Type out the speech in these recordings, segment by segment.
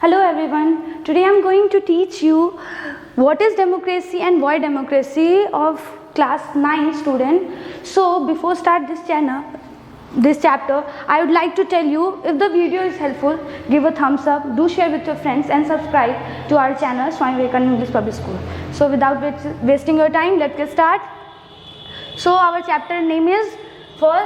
Hello everyone. Today I am going to teach you what is democracy and why democracy of class 9 student. So before start this chapter, I would like to tell you, if the video is helpful, give a thumbs up, do share with your friends and subscribe to our channel Swami Vivekananda English Public School. So without wasting your time, let's get start. So our chapter name is for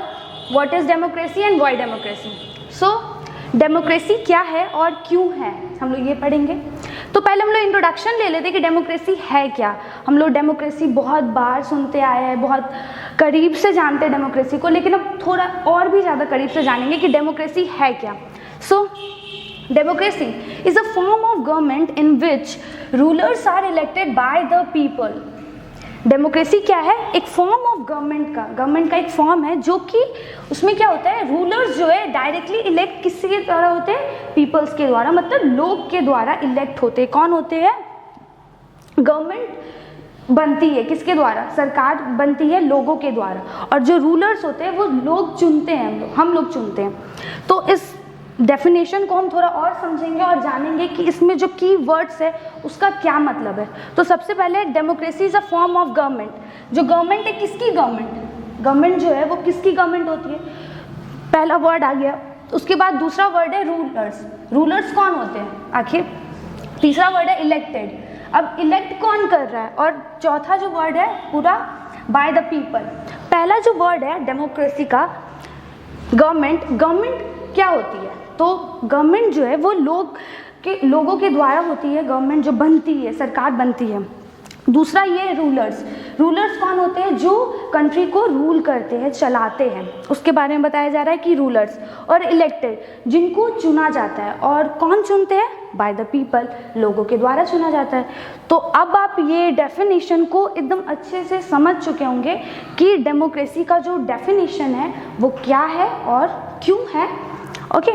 what is democracy and why democracy. So democracy क्या है और क्यों है, हम लोग ये पढ़ेंगे. तो पहले हम लोग इंट्रोडक्शन ले लेते कि डेमोक्रेसी है क्या. हम लोग डेमोक्रेसी बहुत बार सुनते आए हैं, बहुत करीब से जानते हैं डेमोक्रेसी को, लेकिन अब थोड़ा और भी ज़्यादा करीब से जानेंगे कि डेमोक्रेसी है क्या. So democracy is a form of government in which rulers are elected by the people. Democracy क्या है? एक फॉर्म ऑफ गवर्नमेंट का एक फॉर्म है, जो कि उसमें क्या होता है, रूलर्स जो है डायरेक्टली इलेक्ट किसके द्वारा होते हैं? पीपल्स के द्वारा, मतलब लोग के द्वारा इलेक्ट होते हैं. कौन होते हैं? गवर्नमेंट बनती है किसके द्वारा? सरकार बनती है लोगों के द्वारा, और जो रूलर्स होते हैं वो लोग चुनते हैं, हम लोग चुनते हैं. तो इस डेफिनेशन को हम थोड़ा और समझेंगे और जानेंगे कि इसमें जो की वर्ड्स है उसका क्या मतलब है. तो सबसे पहले democracy is a form of government. जो गवर्नमेंट है, किसकी गवर्नमेंट जो है वो किसकी गवर्नमेंट होती है? पहला वर्ड आ गया. उसके बाद दूसरा वर्ड है रूलर्स. रूलर्स कौन होते हैं आखिर? तीसरा वर्ड है इलेक्टेड. अब इलेक्ट कौन कर रहा है? और चौथा जो वर्ड है पूरा बाय द पीपल. पहला जो वर्ड है डेमोक्रेसी का, गवर्नमेंट क्या होती है? तो गवर्नमेंट जो है वो लोगों के द्वारा होती है. गवर्नमेंट जो बनती है, सरकार बनती है. दूसरा ये रूलर्स कौन होते हैं? जो कंट्री को रूल करते हैं, चलाते हैं, उसके बारे में बताया जा रहा है कि रूलर्स. और इलेक्टेड, जिनको चुना जाता है. और कौन चुनते हैं? बाय द पीपल, लोगों के द्वारा चुना जाता है. तो अब आप ये डेफिनेशन को एकदम अच्छे से समझ चुके होंगे कि डेमोक्रेसी का जो डेफिनेशन है वो क्या है और क्यों है. ओके.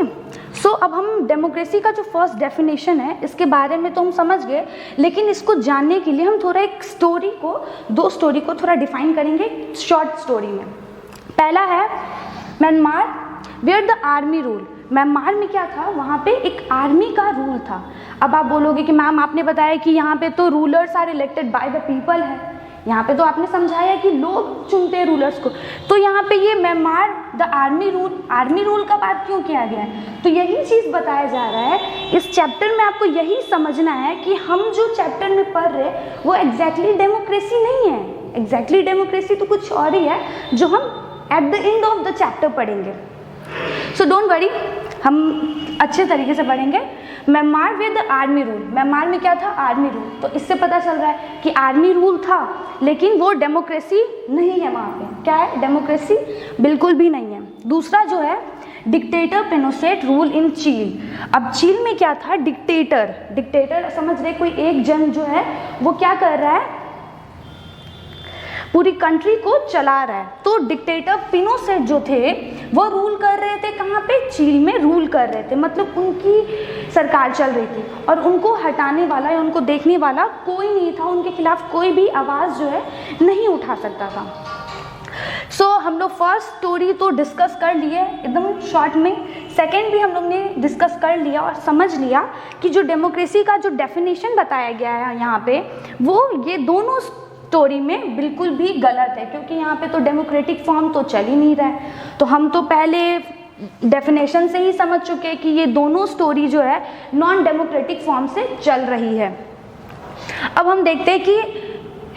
सो अब हम डेमोक्रेसी का जो फर्स्ट डेफिनेशन है इसके बारे में तो हम समझ गए, लेकिन इसको जानने के लिए हम थोड़ा दो स्टोरी को थोड़ा डिफाइन करेंगे शॉर्ट स्टोरी में. पहला है Myanmar where the army rule. Myanmar में क्या था? वहाँ पे एक आर्मी का रूल था. अब आप बोलोगे कि मैम आपने बताया कि यहाँ पे तो rulers are elected by the people है, यहाँ पे तो आपने समझाया कि लोग चुनते हैं रूलर्स को. तो यहाँ पे ये म्यांमार द आर्मी रूल का बात क्यों किया गया है? तो यही चीज़ बताया जा रहा है इस चैप्टर में. आपको यही समझना है कि हम जो चैप्टर में पढ़ रहे हैं वो एग्जैक्टली डेमोक्रेसी नहीं है. एग्जैक्टली डेमोक्रेसी तो कुछ और ही है, जो हम at the end of the chapter पढ़ेंगे. सो डोंट वरी, हम अच्छे तरीके से पढ़ेंगे. Myanmar with army rule. Myanmar में क्या था? Army rule. तो इससे पता चल रहा है कि आर्मी रूल था, लेकिन वो डेमोक्रेसी नहीं है. वहाँ पे क्या है? डेमोक्रेसी बिल्कुल भी नहीं है. दूसरा जो है डिक्टेटर पिनोशेट रूल इन चील. अब चील में क्या था? डिक्टेटर समझ रहे, कोई एक जन जो है वो क्या कर रहा है? पूरी कंट्री को चला रहा है. तो डिक्टेटर पिनोशेट जो थे वो रूल कर रहे थे. कहाँ पे? चील में रूल कर रहे थे. मतलब उनकी सरकार चल रही थी और उनको हटाने वाला या उनको देखने वाला कोई नहीं था. उनके खिलाफ कोई भी आवाज़ जो है नहीं उठा सकता था. सो हम लोग फर्स्ट स्टोरी तो डिस्कस कर लिए एकदम शॉर्ट में. सेकेंड भी हम लोग ने डिस्कस कर लिया और समझ लिया कि जो डेमोक्रेसी का जो डेफिनेशन बताया गया है यहाँ पे, वो ये दोनों स्टोरी में बिल्कुल भी गलत है, क्योंकि यहाँ पे तो डेमोक्रेटिक फॉर्म तो चल ही नहीं रहा है. तो हम तो पहले डेफिनेशन से ही समझ चुके हैं कि ये दोनों स्टोरी जो है नॉन डेमोक्रेटिक फॉर्म से चल रही है. अब हम देखते हैं कि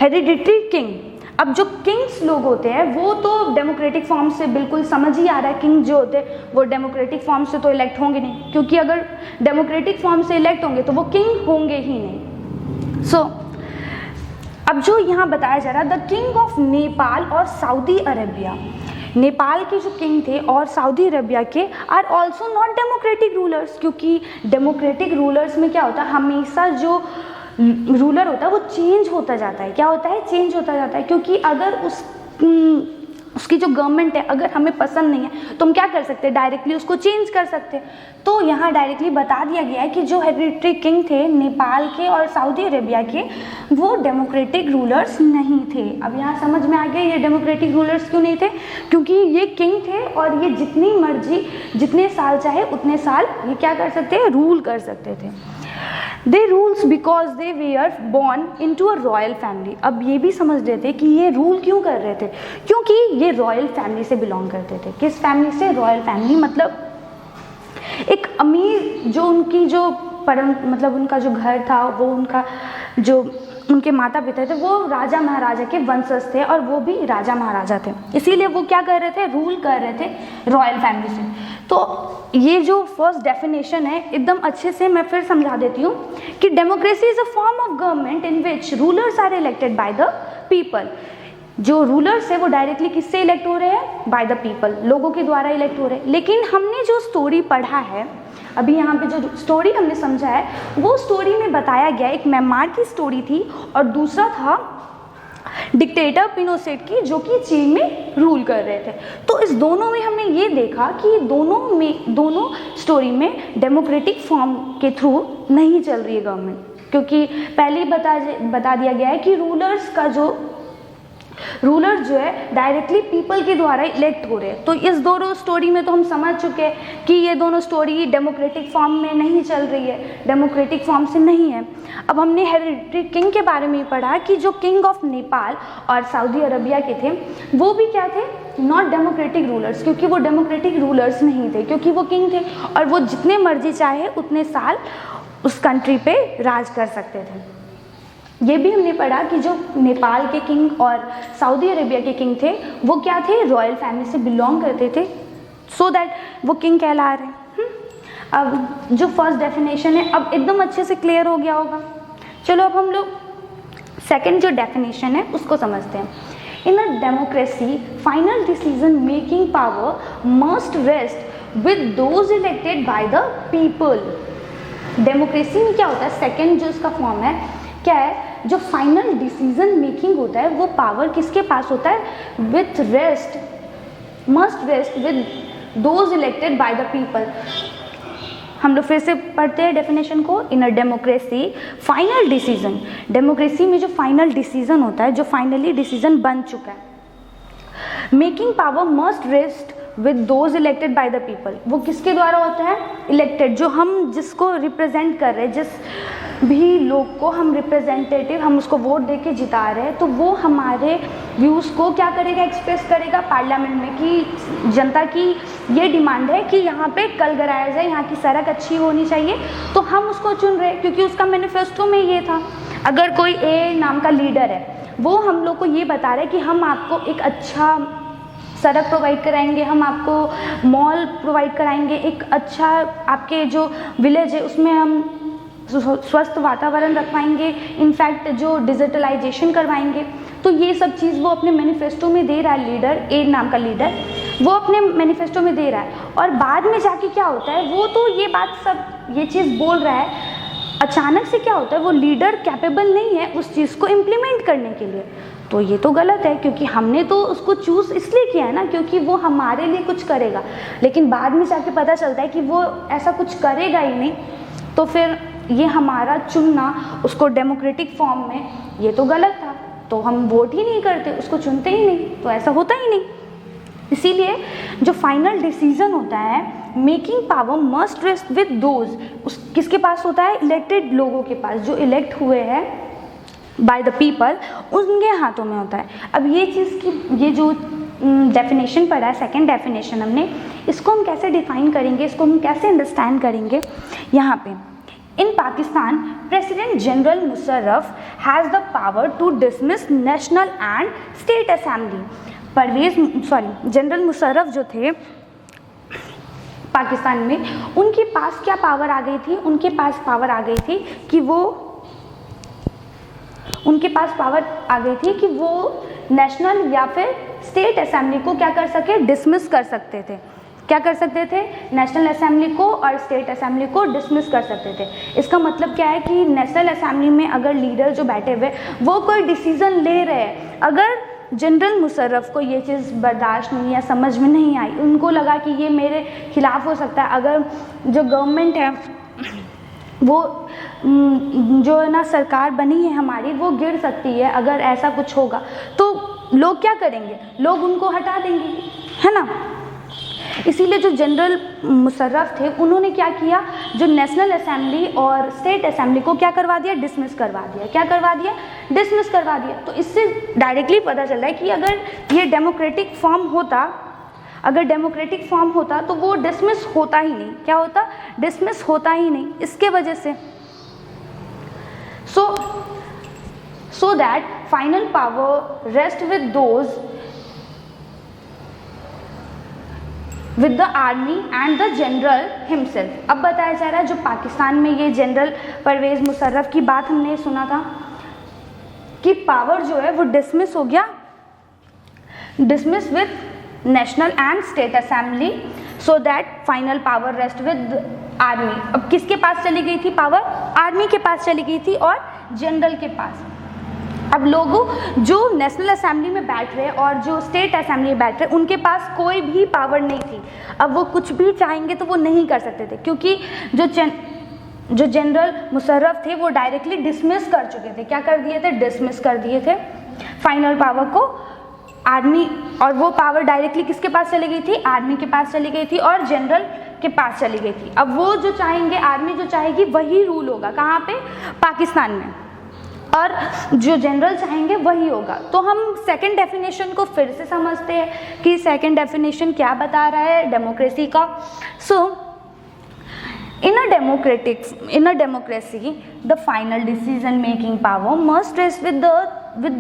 हेरिडिटरी किंग. अब जो किंग्स लोग होते हैं वो तो डेमोक्रेटिक फॉर्म से बिल्कुल समझ ही आ रहा है. किंग जो होते हैं वो डेमोक्रेटिक फॉर्म से तो इलेक्ट होंगे नहीं, क्योंकि अगर डेमोक्रेटिक फॉर्म से इलेक्ट होंगे तो वो किंग होंगे ही नहीं. सो अब जो यहाँ बताया जा रहा है, द किंग ऑफ नेपाल और सऊदी अरेबिया. नेपाल के जो किंग थे और सऊदी अरेबिया के are also not democratic rulers. क्योंकि डेमोक्रेटिक रूलर्स में क्या होता है? हमेशा जो रूलर होता है वो चेंज होता जाता है. क्या होता है? चेंज होता जाता है. क्योंकि अगर उसकी जो गवर्नमेंट है अगर हमें पसंद नहीं है तो हम क्या कर सकते हैं? डायरेक्टली उसको चेंज कर सकते हैं. तो यहाँ डायरेक्टली बता दिया गया है कि जो हेरिडिटरी किंग थे नेपाल के और सऊदी अरेबिया के, वो डेमोक्रेटिक रूलर्स नहीं थे. अब यहाँ समझ में आ गया ये डेमोक्रेटिक रूलर्स क्यों नहीं थे? क्योंकि ये किंग थे और ये जितनी मर्जी जितने साल चाहे उतने साल ये क्या कर सकते हैं? रूल कर सकते थे. They rules because they were born into a royal family. अब ये भी समझ रहे थे कि ये रूल क्यों कर रहे थे, क्योंकि ये रॉयल फैमिली से बिलोंग करते थे। किस फैमिली से? रॉयल फैमिली, मतलब एक अमीर, जो उनकी जो परम मतलब उनका जो घर था, वो उनका जो उनके माता पिता थे वो राजा महाराजा के वंशज थे, और वो भी राजा महाराजा थे, इसीलिए वो क्या कर रहे थे? रूल कर रहे थे रॉयल फैमिली से। तो ये जो फर्स्ट डेफिनेशन है एकदम अच्छे से मैं फिर समझा देती हूँ कि democracy is a form of government in which rulers are elected by the people. जो रूलर्स है वो डायरेक्टली किससे इलेक्ट हो रहे हैं? बाय द पीपल, लोगों के द्वारा इलेक्ट हो रहे हैं। लेकिन हमने जो स्टोरी पढ़ा है, अभी यहाँ पे जो स्टोरी हमने समझा है, वो स्टोरी में बताया गया, एक म्यांमार की स्टोरी थी और दूसरा था डिक्टेटर पिनोसेट की, जो कि चीन में रूल कर रहे थे। तो इस दोनों में हमने ये देखा कि दोनों स्टोरी में डेमोक्रेटिक फॉर्म के थ्रू नहीं चल रही है गवर्नमेंट, क्योंकि पहले ही बता दिया गया है कि रूलर जो है डायरेक्टली पीपल के द्वारा इलेक्ट हो रहे हैं। तो इस दोनों स्टोरी में तो हम समझ चुके हैं कि ये दोनों स्टोरी डेमोक्रेटिक फॉर्म में नहीं चल रही है, डेमोक्रेटिक फॉर्म से नहीं है। अब हमने हेरिडिटरी किंग के बारे में पढ़ा कि जो किंग ऑफ नेपाल और सऊदी अरबिया के थे, वो भी क्या थे? नॉट डेमोक्रेटिक रूलर्स, क्योंकि वो डेमोक्रेटिक रूलर्स नहीं थे, क्योंकि वो किंग थे और वो जितने मर्जी चाहे उतने साल उस कंट्री पे राज कर सकते थे। ये भी हमने पढ़ा कि जो नेपाल के किंग और सऊदी अरेबिया के किंग थे, वो क्या थे? रॉयल फैमिली से बिलोंग करते थे, सो दैट वो किंग कहला रहे हैं। अब जो फर्स्ट डेफिनेशन है अब एकदम अच्छे से क्लियर हो गया होगा। चलो अब हम लोग सेकंड जो डेफिनेशन है उसको समझते हैं। In a democracy final decision making power must rest with those elected by the people. Democracy में क्या होता है? सेकेंड जो इसका फॉर्म है क्या है? जो फाइनल डिसीजन मेकिंग होता है वो पावर किसके पास होता है? With rest, must rest with those elected by the people. हम लोग फिर से पढ़ते हैं डेफिनेशन को। In a democracy final decision, democracy में जो फाइनल डिसीजन होता है, जो फाइनली डिसीजन बन चुका है, making power must rest with those elected by the people. वो किसके द्वारा होता है? इलेक्टेड, जो हम जिसको रिप्रेजेंट कर रहे हैं, जिस भी लोग को हम रिप्रेजेंटेटिव, हम उसको वोट दे के जिता रहे हैं, तो वो हमारे व्यूज़ को क्या करेगा? एक्सप्रेस करेगा पार्लियामेंट में कि जनता की ये डिमांड है कि यहाँ पे कल कराया जाए, यहाँ की सड़क अच्छी होनी चाहिए, तो हम उसको चुन रहे हैं क्योंकि उसका मैनिफेस्टो में ये था। अगर कोई ए नाम का लीडर है, वो हम लोग को ये बता रहे हैं कि हम आपको एक अच्छा सड़क प्रोवाइड कराएंगे, हम आपको मॉल प्रोवाइड कराएंगे, एक अच्छा आपके जो विलेज है उसमें हम स्वस्थ वातावरण रखवाएंगे, इनफैक्ट जो डिजिटलाइजेशन करवाएंगे। तो ये सब चीज़ वो अपने मैनिफेस्टो में दे रहा है, लीडर ए नाम का लीडर वो अपने मैनिफेस्टो में दे रहा है। और बाद में जाके क्या होता है, वो तो ये बात सब ये चीज़ बोल रहा है, अचानक से क्या होता है, वो लीडर कैपेबल नहीं है उस चीज़ को इम्प्लीमेंट करने के लिए। तो ये तो गलत है, क्योंकि हमने तो उसको चूज़ इसलिए किया है ना क्योंकि वो हमारे लिए कुछ करेगा, लेकिन बाद में जाके पता चलता है कि वो ऐसा कुछ करेगा ही नहीं, तो फिर ये हमारा चुनना उसको डेमोक्रेटिक फॉर्म में, ये तो गलत था, तो हम वोट ही नहीं करते, उसको चुनते ही नहीं, तो ऐसा होता ही नहीं। इसीलिए जो फाइनल डिसीजन होता है, making power must rest with those, उस किसके पास होता है? इलेक्टेड लोगों के पास, जो इलेक्ट हुए हैं बाय द पीपल, उनके हाथों में होता है। अब ये चीज़ की ये जो डेफिनेशन पढ़ा है, सेकेंड डेफिनेशन हमने, इसको हम कैसे डिफाइन करेंगे, इसको हम कैसे अंडरस्टैंड करेंगे? यहाँ पे in Pakistan president general Musharraf has the power to dismiss national and state assembly. General Musharraf जो थे पाकिस्तान में, उनके पास क्या पावर आ गई थी? उनके पास पावर आ गई थी कि वो नेशनल या फिर स्टेट असेंबली को क्या कर सके? डिसमिस कर सकते थे। क्या कर सकते थे? नेशनल असेंबली को और स्टेट असेंबली को डिसमिस कर सकते थे। इसका मतलब क्या है कि नेशनल असेंबली में अगर लीडर जो बैठे हुए वो कोई डिसीजन ले रहे हैं, अगर जनरल मुशर्रफ को ये चीज़ बर्दाश्त नहीं या समझ में नहीं आई, उनको लगा कि ये मेरे खिलाफ हो सकता है, अगर जो गवर्नमेंट है वो जो है ना सरकार बनी है हमारी, वो गिर सकती है अगर ऐसा कुछ होगा, तो लोग क्या करेंगे? लोग उनको हटा देंगे, है ना। इसीलिए जो जनरल मुशर्रफ थे उन्होंने क्या किया, जो नेशनल असेंबली और स्टेट असेंबली को क्या करवा दिया, डिसमिस करवा दिया। क्या करवा दिया, डिसमिस करवा दिया। तो इससे डायरेक्टली पता चल रहा है कि अगर ये डेमोक्रेटिक फॉर्म होता, अगर डेमोक्रेटिक फॉर्म होता तो वो डिसमिस होता ही नहीं। क्या होता, डिसमिस होता ही नहीं। इसके वजह से so that final power rests with those with the army and the general himself। अब बताया जा रहा है जो पाकिस्तान में ये जनरल परवेज़ मुशर्रफ की बात हमने सुना था कि पावर जो है वो डिसमिस हो गया, dismiss with national and state assembly, so that final power rest with army. अब किसके पास चली गई थी पावर, आर्मी के पास चली गई थी और जनरल के पास। अब लोगों जो नेशनल असेंबली में बैठ रहे और जो स्टेट असेंबली में बैठ रहे उनके पास कोई भी पावर नहीं थी। अब वो कुछ भी चाहेंगे तो वो नहीं कर सकते थे, क्योंकि जो जनरल मुशर्रफ थे वो डायरेक्टली डिसमिस कर चुके थे। क्या कर दिए थे, डिसमिस कर दिए थे फाइनल पावर को आर्मी, और वो पावर डायरेक्टली किसके पास चली गई थी, आर्मी के पास चली गई थी और जनरल के पास चली गई थी। अब वो जो चाहेंगे, आर्मी जो चाहेगी वही रूल होगा, कहाँ पे, पाकिस्तान में, और जो जनरल चाहेंगे वही होगा। तो हम सेकंड डेफिनेशन को फिर से समझते हैं कि सेकंड डेफिनेशन क्या बता रहा है डेमोक्रेसी का। सो in a democracy the final decision making power must rest with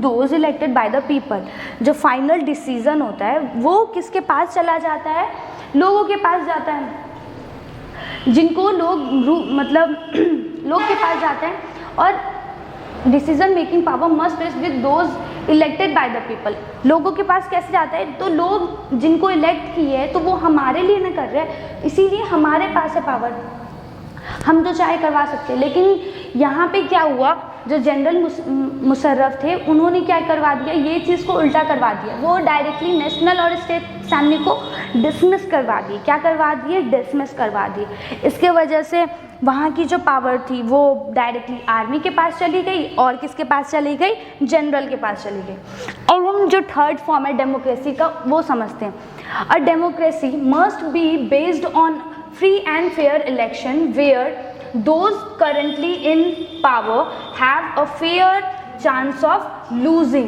those elected by the people। जो फाइनल डिसीजन होता है वो किसके पास चला जाता है, लोगों के पास जाता है, जिनको लोग लोग के पास जाते हैं। और decision making power must rest with those elected by the people. लोगों के पास कैसे जाता है, तो लोग जिनको इलेक्ट किए हैं तो वो हमारे लिए ना कर रहे हैं, इसीलिए हमारे पास है पावर, हम जो चाहे करवा सकते हैं। लेकिन यहाँ पे क्या हुआ, जो जनरल मुशर्रफ थे उन्होंने क्या करवा दिया, ये चीज़ को उल्टा करवा दिया। वो डायरेक्टली नेशनल और स्टेट असेंबली को डिसमिस करवा दिए। क्या करवा दिए, डिसमिस करवा दिए। इसके वजह से वहाँ की जो पावर थी वो डायरेक्टली आर्मी के पास चली गई और किसके पास चली गई, जनरल के पास चली गई। और हम जो थर्ड फॉर्म है डेमोक्रेसी का वो समझते हैं। अ democracy must be based on free and fair election where those currently in power have a fair chance of losing।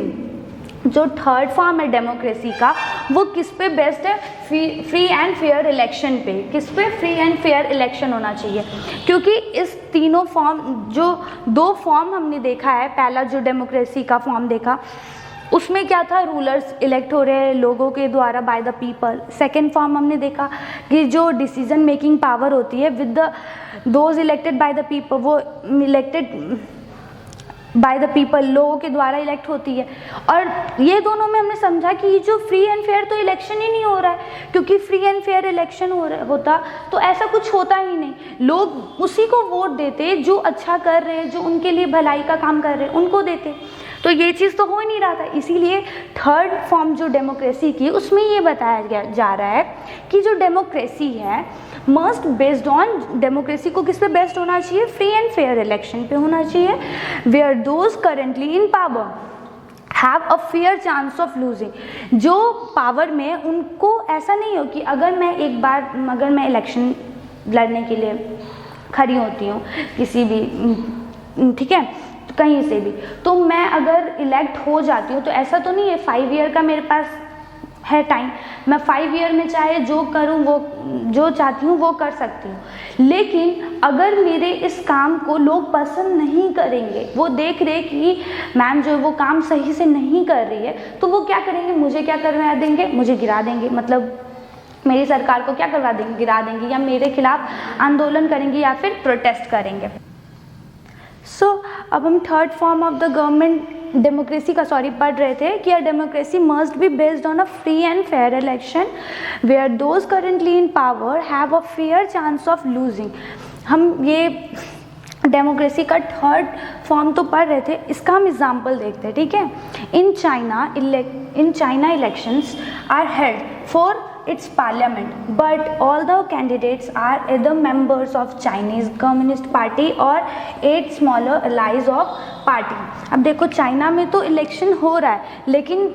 जो थर्ड फॉर्म है डेमोक्रेसी का वो किस पे बेस्ड है, फ्री एंड फेयर इलेक्शन पे। किस पे, फ्री एंड फेयर इलेक्शन होना चाहिए, क्योंकि इस तीनों फॉर्म, जो दो फॉर्म हमने देखा है, पहला जो डेमोक्रेसी का फॉर्म देखा उसमें क्या था, रूलर्स इलेक्ट हो रहे हैं लोगों के द्वारा bye the people. Second form हमने देखा कि जो डिसीजन मेकिंग पावर होती है with the those elected by the people, वो इलेक्टेड बाय द पीपल, लोगों के द्वारा इलेक्ट होती है। और ये दोनों में हमने समझा कि ये जो फ्री एंड फेयर तो इलेक्शन ही नहीं हो रहा है, क्योंकि फ्री एंड फेयर इलेक्शन होता तो ऐसा कुछ होता ही नहीं। लोग उसी को वोट देते जो अच्छा कर रहे हैं, जो उनके लिए भलाई का काम कर रहे हैं उनको देते। तो ये चीज़ तो हो ही नहीं रहा था। इसीलिए थर्ड फॉर्म जो डेमोक्रेसी की उसमें ये बताया जा रहा है कि जो डेमोक्रेसी है मस्ट बेस्ड ऑन, डेमोक्रेसी को किस पे बेस्ड होना चाहिए, फ्री एंड फेयर इलेक्शन पे होना चाहिए, where those currently in power have a fair chance of losing. जो पावर में उनको ऐसा नहीं हो कि अगर मैं इलेक्शन लड़ने के लिए खड़ी होती हूँ किसी भी, ठीक है, कहीं से भी, तो मैं अगर इलेक्ट हो जाती हूँ तो ऐसा तो नहीं है 5 ईयर का मेरे पास है टाइम, मैं 5 ईयर में चाहे जो करूँ, वो जो चाहती हूँ वो कर सकती हूँ। लेकिन अगर मेरे इस काम को लोग पसंद नहीं करेंगे, वो देख रहे कि मैम जो वो काम सही से नहीं कर रही है, तो वो क्या करेंगे, मुझे क्या करवा देंगे, मुझे गिरा देंगे, मतलब मेरी सरकार को क्या करवा देंगे, गिरा देंगे, या मेरे खिलाफ आंदोलन करेंगे या फिर प्रोटेस्ट करेंगे। अब हम third form of the government democracy का पढ़ रहे थे कि a democracy must be based on a free and fair election where those currently in power have a fair chance of losing. हम ये डेमोक्रेसी का थर्ड फॉर्म तो पढ़ रहे थे, इसका हम एग्जाम्पल देखते हैं, ठीक है। In China elections are held for its parliament, but all the candidates are either members of Chinese Communist Party or 8 smaller allies of party। अब देखो चाइना में तो इलेक्शन हो रहा है, लेकिन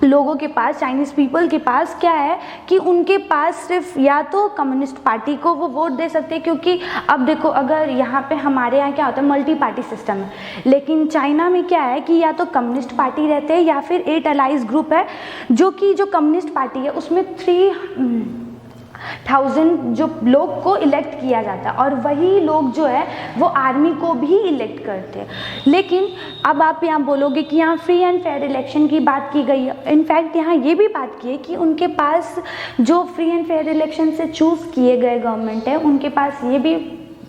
लोगों के पास, चाइनीज़ पीपल के पास क्या है कि उनके पास सिर्फ या तो कम्युनिस्ट पार्टी को वो वोट दे सकते हैं, क्योंकि अब देखो अगर यहाँ पे हमारे यहाँ क्या होता है, मल्टी पार्टी सिस्टम है, लेकिन चाइना में क्या है कि या तो कम्युनिस्ट पार्टी रहते हैं या फिर 8 अलाइज ग्रुप है, जो कि जो कम्युनिस्ट पार्टी है उसमें 3000 जो लोग को इलेक्ट किया जाता है, और वही लोग जो है वो आर्मी को भी इलेक्ट करते हैं। लेकिन अब आप यहाँ बोलोगे कि यहाँ फ्री एंड फेयर इलेक्शन की बात की गई है, इनफैक्ट यहाँ ये भी बात की है कि उनके पास जो फ्री एंड फेयर इलेक्शन से चूज़ किए गए गवर्नमेंट है, उनके पास ये भी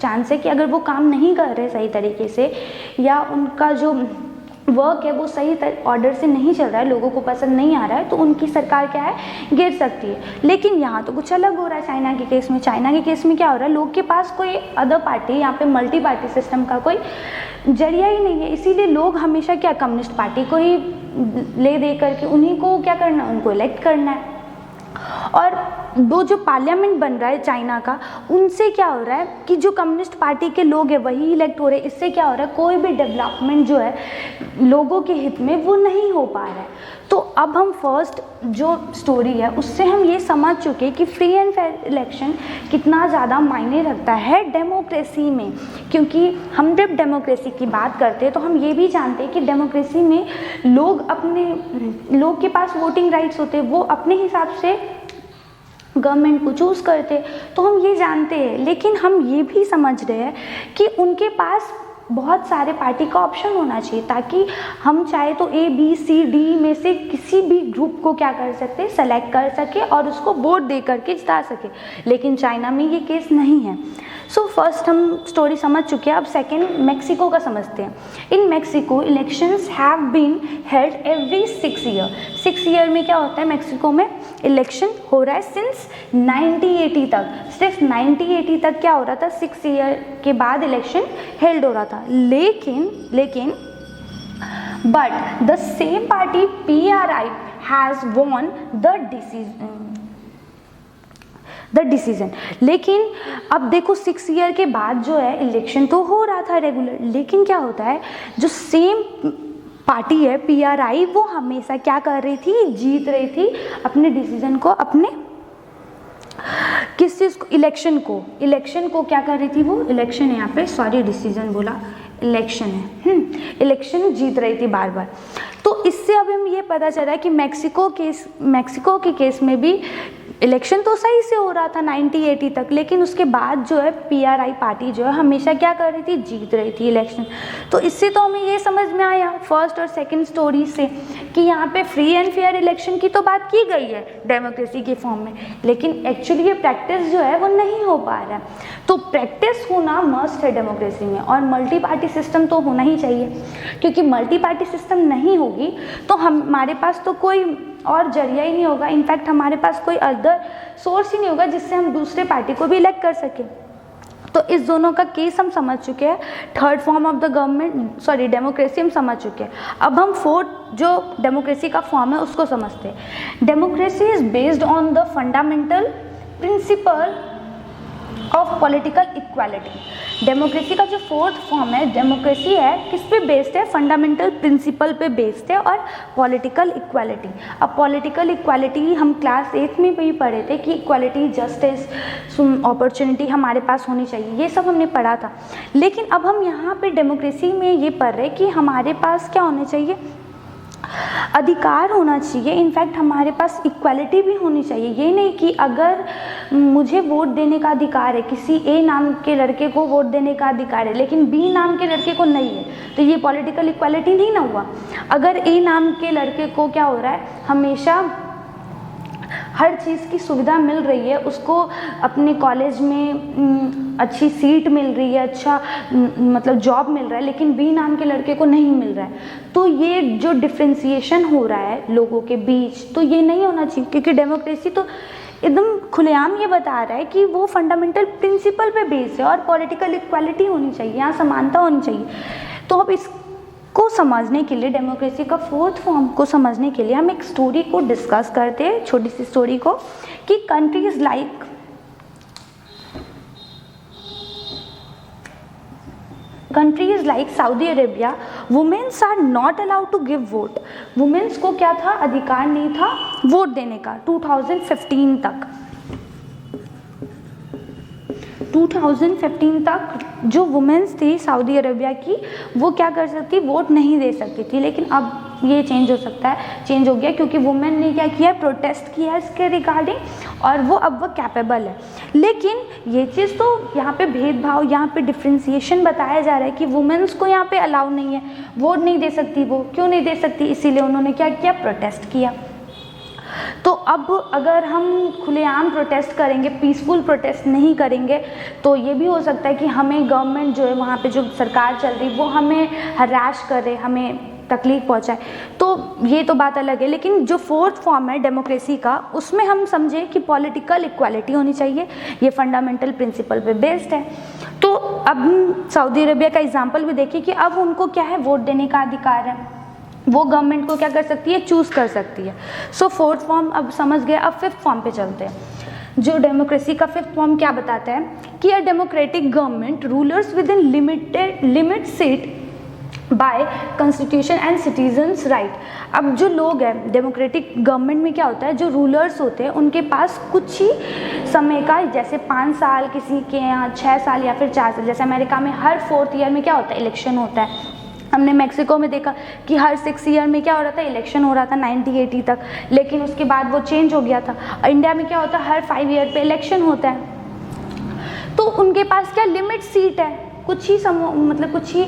चांस है कि अगर वो काम नहीं कर रहे सही तरीके से, या उनका जो वर्क है वो सही ऑर्डर से नहीं चल रहा है, लोगों को पसंद नहीं आ रहा है, तो उनकी सरकार क्या है, गिर सकती है। लेकिन यहाँ तो कुछ अलग हो रहा है चाइना के केस में। चाइना के केस में क्या हो रहा है, लोग के पास कोई अदर पार्टी, यहाँ पे मल्टी पार्टी सिस्टम का कोई जरिया ही नहीं है, इसीलिए लोग हमेशा क्या कम्युनिस्ट पार्टी को ही ले दे करके उन्हीं को क्या करना है, उनको इलेक्ट करना है। और दो जो पार्लियामेंट बन रहा है चाइना का, उनसे क्या हो रहा है कि जो कम्युनिस्ट पार्टी के लोग हैं वही इलेक्ट हो रहे हैं। इससे क्या हो रहा है, कोई भी डेवलपमेंट जो है लोगों के हित में वो नहीं हो पा रहा है। तो अब हम फर्स्ट जो स्टोरी है उससे हम ये समझ चुके कि फ्री एंड फेयर इलेक्शन कितना ज़्यादा मायने रखता है डेमोक्रेसी में, क्योंकि हम जब डेमोक्रेसी की बात करते हैं तो हम ये भी जानते हैं कि डेमोक्रेसी में लोग के पास वोटिंग राइट्स होते हैं, वो अपने हिसाब से गवर्नमेंट को चूज़ करते, तो हम ये जानते हैं। लेकिन हम ये भी समझ रहे हैं कि उनके पास बहुत सारे पार्टी का ऑप्शन होना चाहिए, ताकि हम चाहे तो ABCD में से किसी भी ग्रुप को क्या कर सकते, सेलेक्ट कर सके और उसको वोट दे करके जिता सके। लेकिन चाइना में ये केस नहीं है। सो फर्स्ट हम स्टोरी समझ चुके हैं, अब सेकेंड मेक्सिको का समझते हैं। In Mexico elections have been held every 6 year. 6 year में क्या होता है, मेक्सिको में इलेक्शन हो रहा है सिंस 1980 तक। सिर्फ 1980 तक क्या हो रहा था, 6 ईयर के बाद इलेक्शन हेल्ड हो रहा था। लेकिन but the same party PRI has won the decision. लेकिन अब देखो 6 ईयर के बाद जो है इलेक्शन तो हो रहा था रेगुलर, लेकिन क्या होता है, जो सेम पार्टी है PRI वो हमेशा क्या कर रही थी, जीत रही थी अपने डिसीजन को, अपने किस चीज़ को, इलेक्शन को क्या कर रही थी वो, इलेक्शन है यहाँ पे, सॉरी डिसीजन बोला, इलेक्शन है, इलेक्शन जीत रही थी बार बार। तो इससे अब हमें ये पता चला कि मेक्सिको के केस में भी इलेक्शन तो सही से हो रहा था 1980 तक, लेकिन उसके बाद जो है PRI पार्टी जो है हमेशा क्या कर रही थी, जीत रही थी इलेक्शन। तो इससे तो हमें ये समझ में आया फर्स्ट और सेकंड स्टोरी से कि यहाँ पे फ्री एंड फेयर इलेक्शन की तो बात की गई है डेमोक्रेसी के फॉर्म में, लेकिन एक्चुअली ये प्रैक्टिस जो है वो नहीं हो पा रहा है। तो प्रैक्टिस होना मस्ट है डेमोक्रेसी में, और मल्टी पार्टी सिस्टम तो होना ही चाहिए, क्योंकि मल्टी पार्टी सिस्टम नहीं होगी तो हमारे पास तो कोई और जरिया ही नहीं होगा, इनफैक्ट हमारे पास कोई अदर सोर्स ही नहीं होगा जिससे हम दूसरे पार्टी को भी इलेक्ट कर सकें। तो इस दोनों का केस हम समझ चुके हैं, third form of the democracy हम समझ चुके हैं। अब हम फोर्थ जो डेमोक्रेसी का फॉर्म है उसको समझते हैं। Democracy is based on the fundamental principle of political equality. Democracy का जो फोर्थ फॉर्म है, डेमोक्रेसी है किस पे बेस्ड है, फंडामेंटल प्रिंसिपल पे बेस्ड है, और पॉलिटिकल इक्वालिटी। अब पॉलिटिकल इक्वालिटी हम क्लास 8 में भी पढ़े थे कि इक्वालिटी, जस्टिस, अपॉर्चुनिटी हमारे पास होनी चाहिए, ये सब हमने पढ़ा था। लेकिन अब हम यहाँ पे डेमोक्रेसी में ये पढ़ रहे कि हमारे पास क्या होने चाहिए, अधिकार होना चाहिए, इनफैक्ट हमारे पास इक्वालिटी भी होनी चाहिए। ये नहीं कि अगर मुझे वोट देने का अधिकार है, किसी A नाम के लड़के को वोट देने का अधिकार है लेकिन B नाम के लड़के को नहीं है, तो ये पॉलिटिकल इक्वालिटी नहीं ना हुआ। अगर A नाम के लड़के को क्या हो रहा है, हमेशा हर चीज़ की सुविधा मिल रही है, उसको अपने कॉलेज में अच्छी सीट मिल रही है, अच्छा मतलब जॉब मिल रहा है, लेकिन B नाम के लड़के को नहीं मिल रहा है, तो ये जो डिफ्रेंसिएशन हो रहा है लोगों के बीच, तो ये नहीं होना चाहिए, क्योंकि डेमोक्रेसी तो एकदम खुलेआम ये बता रहा है कि वो फंडामेंटल प्रिंसिपल पे बेस है और पॉलिटिकल इक्वालिटी होनी चाहिए, यहाँ समानता होनी चाहिए। तो अब इसको समझने के लिए, डेमोक्रेसी का फोर्थ फॉर्म को समझने के लिए हम एक स्टोरी को डिस्कस करते हैं, छोटी सी स्टोरी को, कि countries like countries like Saudi Arabia womens are not allowed to give vote. Womens को क्या था, अधिकार नहीं था वोट देने का 2015 तक। 2015 तक जो वुमेन्स थी सऊदी अरेबिया की, वो क्या कर सकती, वोट नहीं दे सकती थी। लेकिन अब ये चेंज हो सकता है, चेंज हो गया, क्योंकि वुमेन ने क्या किया, प्रोटेस्ट किया इसके रिगार्डिंग, और वो अब वो कैपेबल है। लेकिन ये चीज़ तो यहाँ पे भेदभाव, यहाँ पे डिफ्रेंसिएशन बताया जा रहा है कि वुमेन्स को यहाँ पे अलाउ नहीं है, वोट नहीं दे सकती। वो क्यों नहीं दे सकती, इसीलिए उन्होंने क्या किया, प्रोटेस्ट किया। तो अब अगर हम खुलेआम प्रोटेस्ट करेंगे, पीसफुल प्रोटेस्ट नहीं करेंगे, तो ये भी हो सकता है कि हमें गवर्नमेंट जो है, वहाँ पे जो सरकार चल रही, वो हमें हराश करे, हमें तकलीफ पहुँचाए। तो ये तो बात अलग है। लेकिन जो फोर्थ फॉर्म है डेमोक्रेसी का, उसमें हम समझे कि पॉलिटिकल इक्वालिटी होनी चाहिए, ये फंडामेंटल प्रिंसिपल पे बेस्ड है। तो अब हम सऊदी अरेबिया का एग्जाम्पल भी देखिए कि अब उनको क्या है, वोट देने का अधिकार है, वो गवर्नमेंट को क्या कर सकती है, चूज़ कर सकती है। सो फोर्थ फॉर्म अब समझ गए। अब फिफ्थ फॉर्म पे चलते हैं। जो डेमोक्रेसी का फिफ्थ फॉर्म क्या बताता है कि a democratic government rulers with in limit seat bye constitution and citizens right. अब जो लोग हैं, डेमोक्रेटिक गवर्नमेंट में क्या होता है, जो रूलर्स होते हैं उनके पास कुछ ही समय का, जैसे 5 साल, किसी के यहाँ 6 साल या फिर 4 साल, जैसे अमेरिका में हर 4th ईयर में क्या होता है, इलेक्शन होता है। हमने मैक्सिको में देखा कि हर 6 ईयर में क्या हो रहा था, इलेक्शन हो रहा था 1980 तक, लेकिन उसके बाद वो चेंज हो गया था। इंडिया में क्या होता है, हर 5 ईयर पे इलेक्शन होता है। तो उनके पास क्या लिमिट सीट है, कुछ ही मतलब कुछ ही,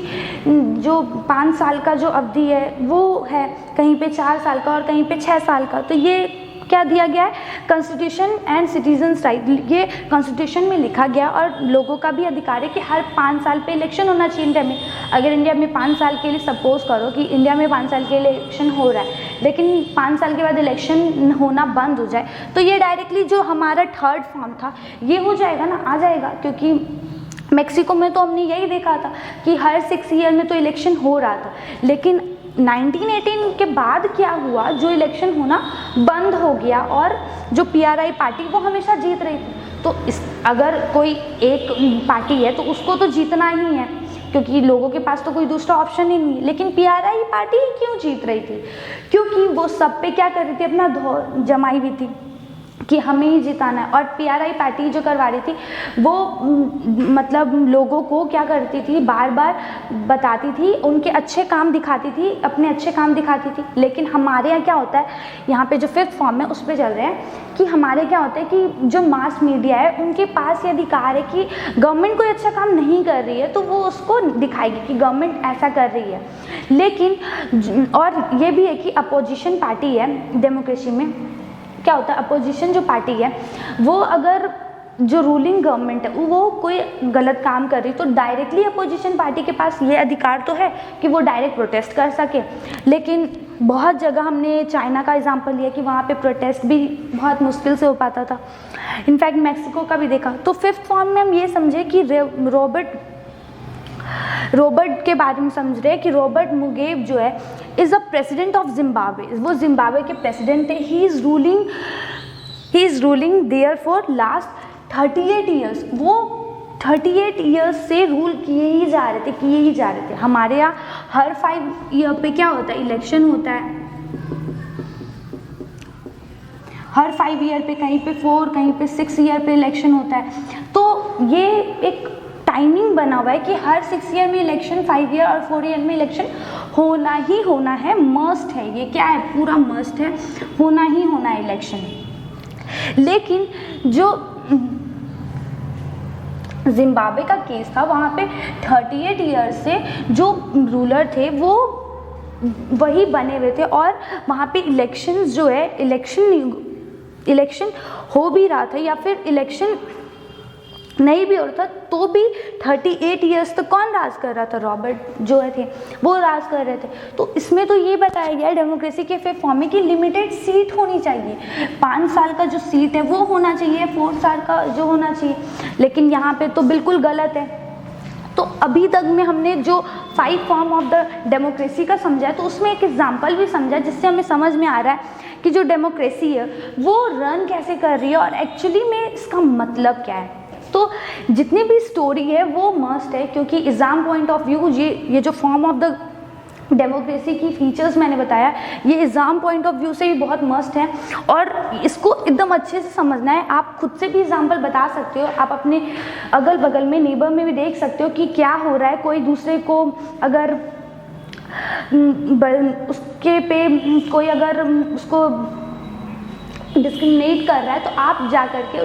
जो 5 साल का जो अवधि है वो है, कहीं पे 4 साल का और कहीं पे 6 साल का। तो ये क्या दिया गया है, कॉन्स्टिट्यूशन एंड सिटीजन्स राइट, ये कॉन्स्टिट्यूशन में लिखा गया, और लोगों का भी अधिकार है कि हर 5 साल पे इलेक्शन होना चाहिए इंडिया में। अगर इंडिया में 5 साल के लिए, सपोज करो कि इंडिया में 5 साल के लिए इलेक्शन हो रहा है, लेकिन 5 साल के बाद इलेक्शन होना बंद हो जाए, तो ये डायरेक्टली जो हमारा थर्ड फॉर्म था ये हो जाएगा ना, आ जाएगा। क्योंकि मैक्सिको में तो हमने यही देखा था कि हर 6 ईयर में तो इलेक्शन हो रहा था, लेकिन 1918 के बाद क्या हुआ, जो इलेक्शन होना बंद हो गया, और जो PRI पार्टी वो हमेशा जीत रही थी। तो अगर कोई एक पार्टी है तो उसको तो जीतना ही है, क्योंकि लोगों के पास तो कोई दूसरा ऑप्शन ही नहीं है। लेकिन PRI पार्टी क्यों जीत रही थी, क्योंकि वो सब पे क्या कर रही थी, अपना जमाई हुई थी कि हमें ही जिताना है। और PRI पार्टी जो करवा रही थी वो मतलब लोगों को क्या करती थी, बार बार बताती थी, उनके अच्छे काम दिखाती थी, अपने अच्छे काम दिखाती थी। लेकिन हमारे यहाँ क्या होता है, यहाँ पे जो फिफ्थ फॉर्म है उस पर चल रहे हैं कि हमारे क्या होता है कि जो मास मीडिया है उनके पास ये अधिकार है कि गवर्नमेंट कोई अच्छा काम नहीं कर रही है तो वो उसको दिखाएगी कि गवर्नमेंट ऐसा कर रही है। लेकिन और ये भी है कि अपोजिशन पार्टी है डेमोक्रेसी में, क्या होता है, अपोजिशन जो पार्टी है वो अगर जो रूलिंग गवर्नमेंट है वो कोई गलत काम कर रही, तो डायरेक्टली अपोजिशन पार्टी के पास ये अधिकार तो है कि वो डायरेक्ट प्रोटेस्ट कर सके। लेकिन बहुत जगह हमने चाइना का एग्जांपल लिया कि वहाँ पे प्रोटेस्ट भी बहुत मुश्किल से हो पाता था, इनफैक्ट मैक्सिको का भी देखा। तो फिफ्थ फॉर्म में हम ये समझे कि रॉबर्ट के बारे में समझ रहे हैं कि रॉबर्ट मुगेब जो है is a president of Zimbabwe, वो जिम्बाब्वे के प्रेसिडेंट थे। He is ruling there for last 38 years. वो 38 ईयर्स से रूल किए ही जा रहे थे। हमारे यहाँ हर 5 ईयर पे क्या होता है, इलेक्शन होता है। हर 5 ईयर पे, कहीं पे 4, कहीं पे 6 ईयर पे इलेक्शन होता है। तो ये एक टाइमिंग बना हुआ है कि हर 6 ईयर में इलेक्शन, 5 ईयर और 4 ईयर में इलेक्शन होना ही होना है, मस्ट है। ये क्या है, पूरा मस्ट है, होना ही होना है इलेक्शन। लेकिन जो जिम्बाब्वे का केस था, वहाँ पे 38 ईयर्स से जो रूलर थे वो वही बने हुए थे, और वहाँ पे इलेक्शंस जो है, इलेक्शन हो भी रहा था या फिर इलेक्शन नहीं भी हो रहा था, तो भी 38 ईयर्स तक कौन राज कर रहा था, रॉबर्ट जो थे वो राज कर रहे थे। तो इसमें तो ये बताया गया है डेमोक्रेसी के फिफ्थ फॉर्म में कि लिमिटेड सीट होनी चाहिए, 5 साल का जो सीट है वो होना चाहिए, 4 साल का जो होना चाहिए। लेकिन यहाँ पे तो बिल्कुल गलत है। तो अभी तक में हमने जो 5 फॉर्म ऑफ द डेमोक्रेसी का समझा है, तो उसमें एक एग्जाम्पल भी समझा जिससे हमें समझ में आ रहा है कि जो डेमोक्रेसी है वो रन कैसे कर रही है और एक्चुअली में इसका मतलब क्या है। तो जितनी भी स्टोरी है वो मस्ट है, क्योंकि एग्ज़ाम पॉइंट ऑफ व्यू ये जो फॉर्म ऑफ द डेमोक्रेसी की फीचर्स मैंने बताया, ये एग्ज़ाम पॉइंट ऑफ व्यू से भी बहुत मस्ट है और इसको एकदम अच्छे से समझना है। आप खुद से भी एग्जाम्पल बता सकते हो, आप अपने अगल बगल में नेबर में भी देख सकते हो कि क्या हो रहा है। कोई दूसरे को अगर उसके पे कोई अगर उसको डिस्क्रिमिनेट कर रहा है तो आप जा करके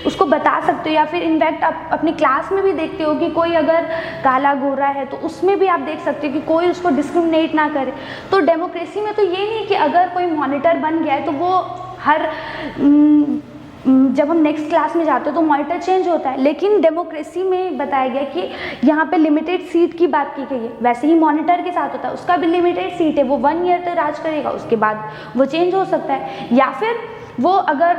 उसको बता सकते हो, या फिर इनफैक्ट आप अपनी क्लास में भी देखते हो कि कोई अगर काला गोरा है तो उसमें भी आप देख सकते हो कि कोई उसको डिस्क्रिमिनेट ना करे। तो डेमोक्रेसी में तो ये नहीं कि अगर कोई मॉनिटर बन गया है तो वो हर जब हम नेक्स्ट क्लास में जाते हो तो मॉनिटर चेंज होता है, लेकिन डेमोक्रेसी में बताया गया कि यहाँ पे लिमिटेड सीट की बात की गई है। वैसे ही मॉनिटर के साथ होता है, उसका भी लिमिटेड सीट है, वो 1 ईयर तक राज करेगा, उसके बाद वो चेंज हो सकता है, या फिर वो अगर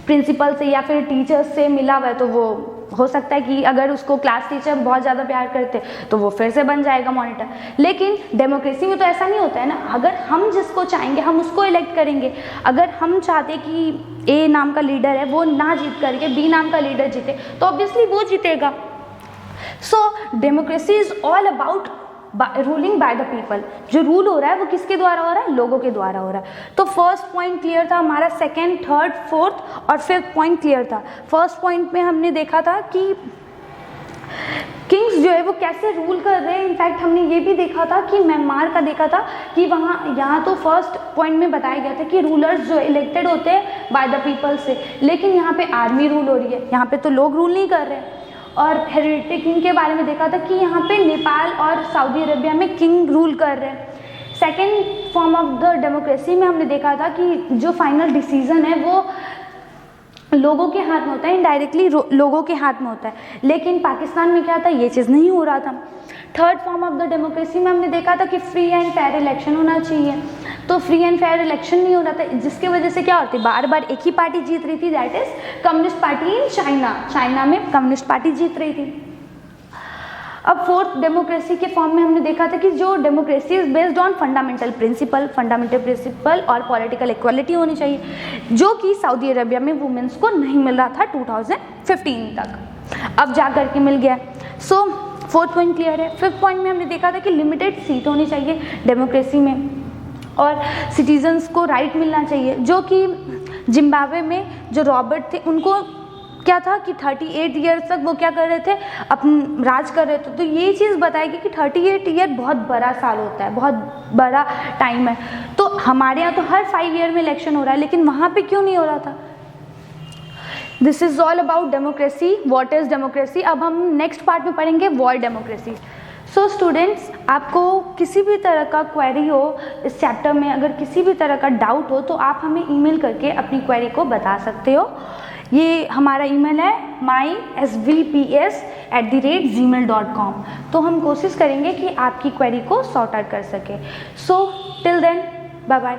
प्रिंसिपल से या फिर टीचर्स से मिला हुआ है तो वो हो सकता है कि अगर उसको क्लास टीचर बहुत ज़्यादा प्यार करते तो वो फिर से बन जाएगा मॉनिटर। लेकिन डेमोक्रेसी में तो ऐसा नहीं होता है ना, अगर हम जिसको चाहेंगे हम उसको इलेक्ट करेंगे। अगर हम चाहते कि ए नाम का लीडर है वो ना जीत करके बी नाम का लीडर जीते तो ऑब्वियसली वो जीतेगा। So democracy is all about ruling by the people. जो रूल हो रहा है वो किसके द्वारा हो रहा है? लोगों के द्वारा हो रहा है। तो फर्स्ट पॉइंट क्लियर था हमारा, सेकंड, थर्ड, फोर्थ और फिफ्थ पॉइंट क्लियर था। फर्स्ट पॉइंट में हमने देखा था कि किंग्स जो है वो कैसे रूल कर रहे हैं। इनफैक्ट हमने ये भी देखा था कि म्यांमार का देखा था कि यहाँ तो फर्स्ट पॉइंट में बताया गया था कि रूलर्स जो इलेक्टेड होते हैं बाय द पीपल से, लेकिन यहाँ पे आर्मी रूल हो रही है, यहाँ पे तो लोग रूल नहीं कर रहे हैं। और हेरिडिटरी किंग के बारे में देखा था कि यहाँ पे नेपाल और सऊदी अरेबिया में किंग रूल कर रहे हैं। Second form of the democracy में हमने देखा था कि जो फाइनल डिसीजन है वो लोगों के हाथ में होता है, इनडायरेक्टली लोगों के हाथ में होता है, लेकिन पाकिस्तान में क्या था, ये चीज़ नहीं हो रहा था। Third form of the democracy में हमने देखा था कि फ्री एंड फेयर इलेक्शन होना चाहिए, तो फ्री एंड फेयर इलेक्शन नहीं हो रहा था, जिसके वजह से क्या होती बार बार एक ही पार्टी जीत रही थी, that is communist party in China में कम्युनिस्ट पार्टी जीत रही थी। अब फोर्थ डेमोक्रेसी के फॉर्म में हमने देखा था कि जो democracy is based on fundamental principle और पॉलिटिकल इक्वालिटी होनी चाहिए, जो कि सऊदी अरेबिया में वुमेन्स को नहीं मिल रहा था 2015 तक, अब जा करके मिल गया। सो फोर्थ पॉइंट क्लियर है। फिफ्थ पॉइंट में हमने देखा था कि लिमिटेड सीट होनी चाहिए डेमोक्रेसी में और सिटीजन्स को राइट मिलना चाहिए, जो कि जिम्बाब्वे में जो रॉबर्ट थे उनको क्या था कि 38 ईयर्स तक वो क्या कर रहे थे, अपन राज कर रहे थे। तो ये चीज़ बताएगी कि 38 ईयर बहुत बड़ा साल होता है, बहुत बड़ा टाइम है। तो हमारे यहाँ तो हर 5 ईयर में इलेक्शन हो रहा है, लेकिन वहाँ पे क्यों नहीं हो रहा था? This is all about democracy, what is democracy. अब हम नेक्स्ट पार्ट में पढ़ेंगे वॉर डेमोक्रेसी। सो स्टूडेंट्स, आपको किसी भी तरह का क्वेरी हो इस चैप्टर में, अगर किसी भी तरह का डाउट हो तो आप हमें ईमेल करके अपनी क्वेरी को बता सकते हो। ये हमारा ईमेल है mysvps@gmail.com। तो हम कोशिश करेंगे कि आपकी क्वेरी को सॉर्ट आउट कर सकें। So till then, bye bye.